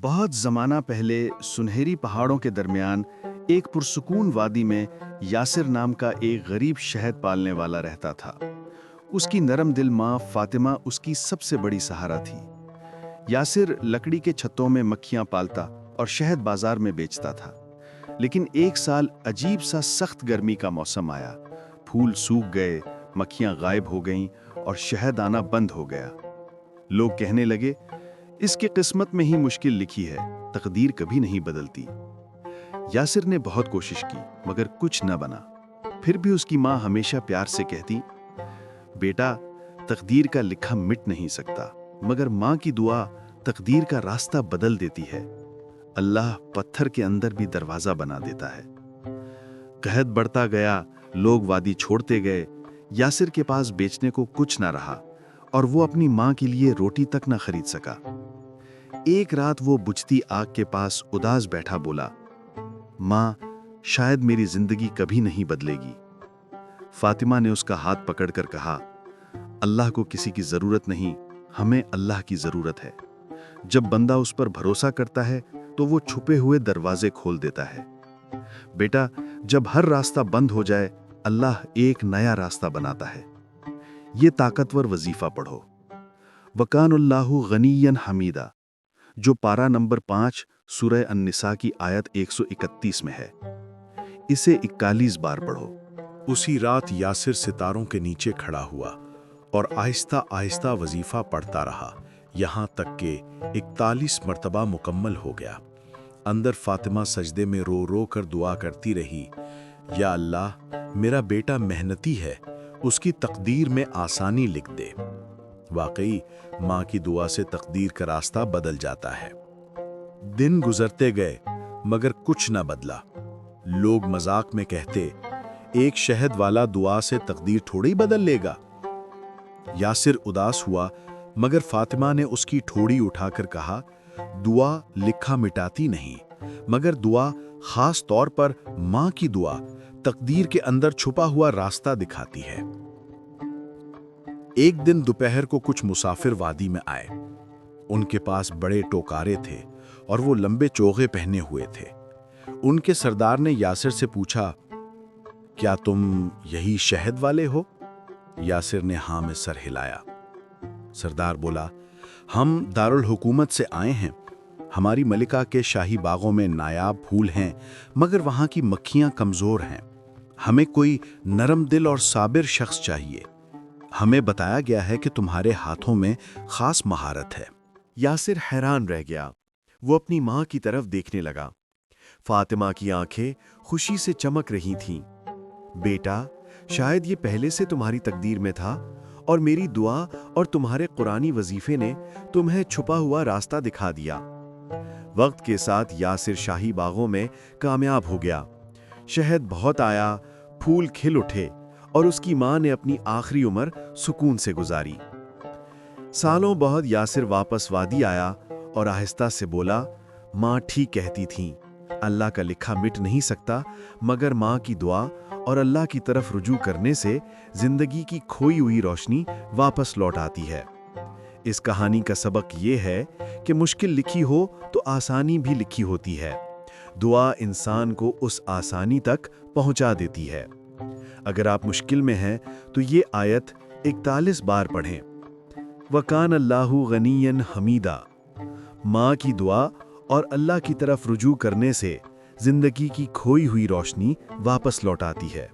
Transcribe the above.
بہت زمانہ پہلے سنہری پہاڑوں کے درمیان ایک پرسکون وادی میں یاسر نام کا ایک غریب شہد پالنے والا رہتا تھا۔ اس کی نرم دل ماں فاطمہ اس کی سب سے بڑی سہارا تھی۔ یاسر لکڑی کے چھتوں میں مکھیاں پالتا اور شہد بازار میں بیچتا تھا۔ لیکن ایک سال عجیب سا سخت گرمی کا موسم آیا۔ پھول سوکھ گئے، مکھیاں غائب ہو گئیں اور شہد آنا بند ہو گیا۔ لوگ کہنے لگے، اس کی قسمت میں ہی مشکل لکھی ہے، تقدیر کبھی نہیں بدلتی۔ یاسر نے بہت کوشش کی مگر کچھ نہ بنا۔ پھر بھی اس کی ماں ہمیشہ پیار سے کہتی، بیٹا، تقدیر کا لکھا مٹ نہیں سکتا، مگر ماں کی دعا تقدیر کا راستہ بدل دیتی ہے۔ اللہ پتھر کے اندر بھی دروازہ بنا دیتا ہے۔ قحط بڑھتا گیا، لوگ وادی چھوڑتے گئے۔ یاسر کے پاس بیچنے کو کچھ نہ رہا اور وہ اپنی ماں کے لیے روٹی تک نہ خرید سکا۔ ایک رات وہ بجھتی آگ کے پاس اداس بیٹھا بولا، ماں، شاید میری زندگی کبھی نہیں بدلے گی۔ فاطمہ نے اس کا ہاتھ پکڑ کر کہا، اللہ کو کسی کی ضرورت نہیں، ہمیں اللہ کی ضرورت ہے۔ جب بندہ اس پر بھروسہ کرتا ہے تو وہ چھپے ہوئے دروازے کھول دیتا ہے۔ بیٹا، جب ہر راستہ بند ہو جائے، اللہ ایک نیا راستہ بناتا ہے۔ یہ طاقتور وظیفہ پڑھو، وَكَانَ اللَّهُ غَنِيًّا حَمِيدًا، جو پارہ نمبر 5 سورہ النساء کی آیت 131 میں ہے۔ اسے 41 بار پڑھو۔ اسی رات یاسر ستاروں کے نیچے کھڑا ہوا اور آہستہ آہستہ وظیفہ پڑھتا رہا، یہاں تک کہ 41 مرتبہ مکمل ہو گیا۔ اندر فاطمہ سجدے میں رو رو کر دعا کرتی رہی، یا اللہ، میرا بیٹا محنتی ہے، اس کی تقدیر میں آسانی لکھ دے۔ واقعی ماں کی دعا سے تقدیر کا راستہ بدل جاتا ہے۔ دن گزرتے گئے مگر کچھ نہ بدلا۔ لوگ مذاق میں کہتے، ایک شہد والا دعا سے تقدیر تھوڑی بدل لے گا۔ یاسر اداس ہوا مگر فاطمہ نے اس کی ٹھوڑی اٹھا کر کہا، دعا لکھا مٹاتی نہیں، مگر دعا، خاص طور پر ماں کی دعا، تقدیر کے اندر چھپا ہوا راستہ دکھاتی ہے۔ ایک دن دوپہر کو کچھ مسافر وادی میں آئے۔ ان کے پاس بڑے ٹوکارے تھے اور وہ لمبے چوغے پہنے ہوئے تھے۔ ان کے سردار نے یاسر سے پوچھا، کیا تم یہی شہد والے ہو؟ یاسر نے ہاں میں سر ہلایا۔ سردار بولا، ہم دارالحکومت سے آئے ہیں۔ ہماری ملکہ کے شاہی باغوں میں نایاب پھول ہیں، مگر وہاں کی مکھیاں کمزور ہیں۔ ہمیں کوئی نرم دل اور صابر شخص چاہیے۔ ہمیں بتایا گیا ہے کہ تمہارے ہاتھوں میں خاص مہارت ہے۔ یاسر حیران رہ گیا۔ وہ اپنی ماں کی طرف دیکھنے لگا۔ فاطمہ کی آنکھیں خوشی سے چمک رہی تھیں۔ بیٹا، شاید یہ پہلے سے تمہاری تقدیر میں تھا اور میری دعا اور تمہارے قرآنی وظیفے نے تمہیں چھپا ہوا راستہ دکھا دیا۔ وقت کے ساتھ یاسر شاہی باغوں میں کامیاب ہو گیا۔ شہد بہت آیا، پھول کھل اٹھے اور اس کی ماں نے اپنی آخری عمر سکون سے گزاری۔ سالوں بعد یاسر واپس وادی آیا اور آہستہ سے بولا، ماں ٹھیک کہتی تھیں، اللہ کا لکھا مٹ نہیں سکتا، مگر ماں کی دعا اور اللہ کی طرف رجوع کرنے سے زندگی کی کھوئی ہوئی روشنی واپس لوٹ آتی ہے۔ اس کہانی کا سبق یہ ہے کہ مشکل لکھی ہو تو آسانی بھی لکھی ہوتی ہے۔ دعا انسان کو اس آسانی تک پہنچا دیتی ہے۔ اگر آپ مشکل میں ہیں تو یہ آیت 41 بار پڑھیں۔ وَكَانَ اللَّهُ غَنِيًّا حَمِيدًا، ماں کی دعا اور اللہ کی طرف رجوع کرنے سے زندگی کی کھوئی ہوئی روشنی واپس لوٹ آتی ہے۔